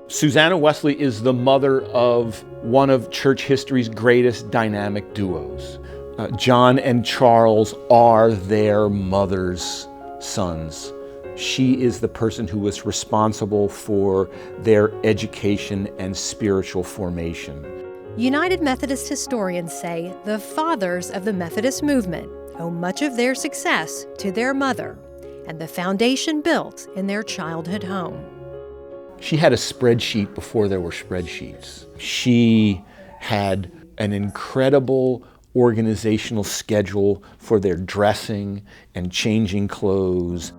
Susanna Wesley is the mother of one of church history's greatest dynamic duos. John and Charles are their mother's sons. She is the person who was responsible for their education and spiritual formation. United Methodist historians say the fathers of the Methodist movement owe much of their success to their mother and the foundation built in their childhood home. She had a spreadsheet before there were spreadsheets. She had an incredible organizational schedule for their dressing and changing clothes.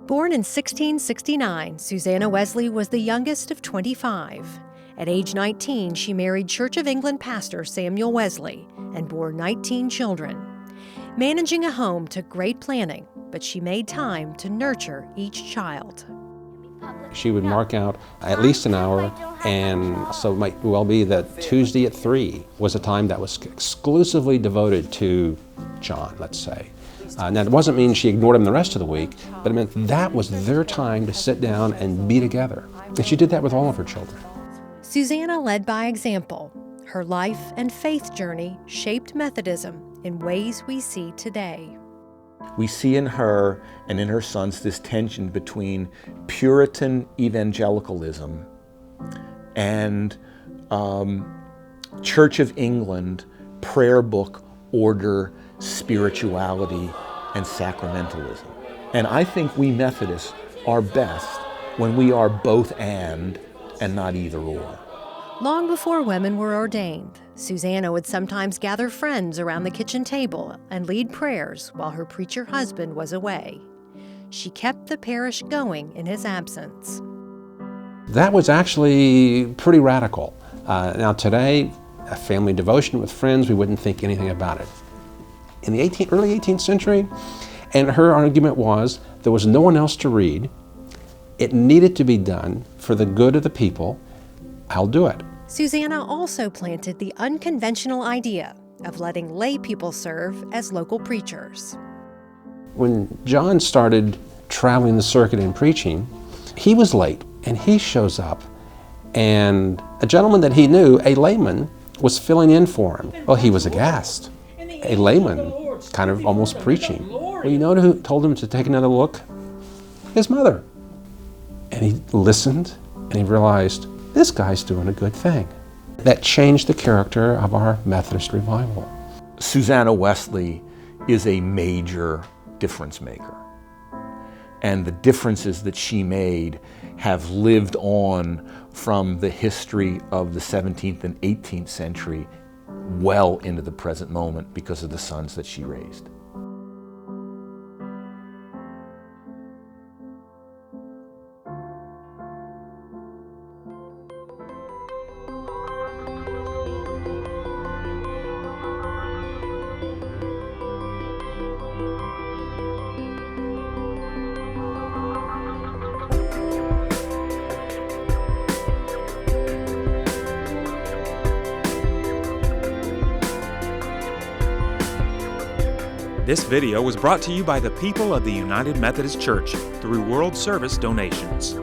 Born in 1669, Susanna Wesley was the youngest of 25. At age 19, she married Church of England pastor Samuel Wesley and bore 19 children. Managing a home took great planning, but she made time to nurture each child. She would mark out at least an hour, and so it might well be that Tuesday at 3 was a time that was exclusively devoted to John, let's say. Now, it doesn't mean she ignored him the rest of the week, but it meant that was their time to sit down and be together. And she did that with all of her children. Susanna led by example. Her life and faith journey shaped Methodism in ways we see today. We see in her and in her sons this tension between Puritan evangelicalism and Church of England prayer book order, spirituality, and sacramentalism. And I think we Methodists are best when we are both and not either or. Long before women were ordained, Susanna would sometimes gather friends around the kitchen table and lead prayers while her preacher husband was away. She kept the parish going in his absence. That was actually pretty radical. Now today, a family devotion with friends, we wouldn't think anything about it. In the early 18th century, and her argument was there was no one else to read, it needed to be done for the good of the people, I'll do it. Susanna also planted the unconventional idea of letting lay people serve as local preachers. When John started traveling the circuit and preaching, he was late, and he shows up, and a gentleman that he knew, a layman, was filling in for him. Well, he was aghast. A layman, kind of almost preaching. Well, you know who told him to take another look? His mother. And he listened, and he realized, this guy's doing a good thing. That changed the character of our Methodist revival. Susanna Wesley is a major difference maker. And the differences that she made have lived on from the history of the 17th and 18th century well into the present moment because of the sons that she raised. This video was brought to you by the people of the United Methodist Church through World Service donations.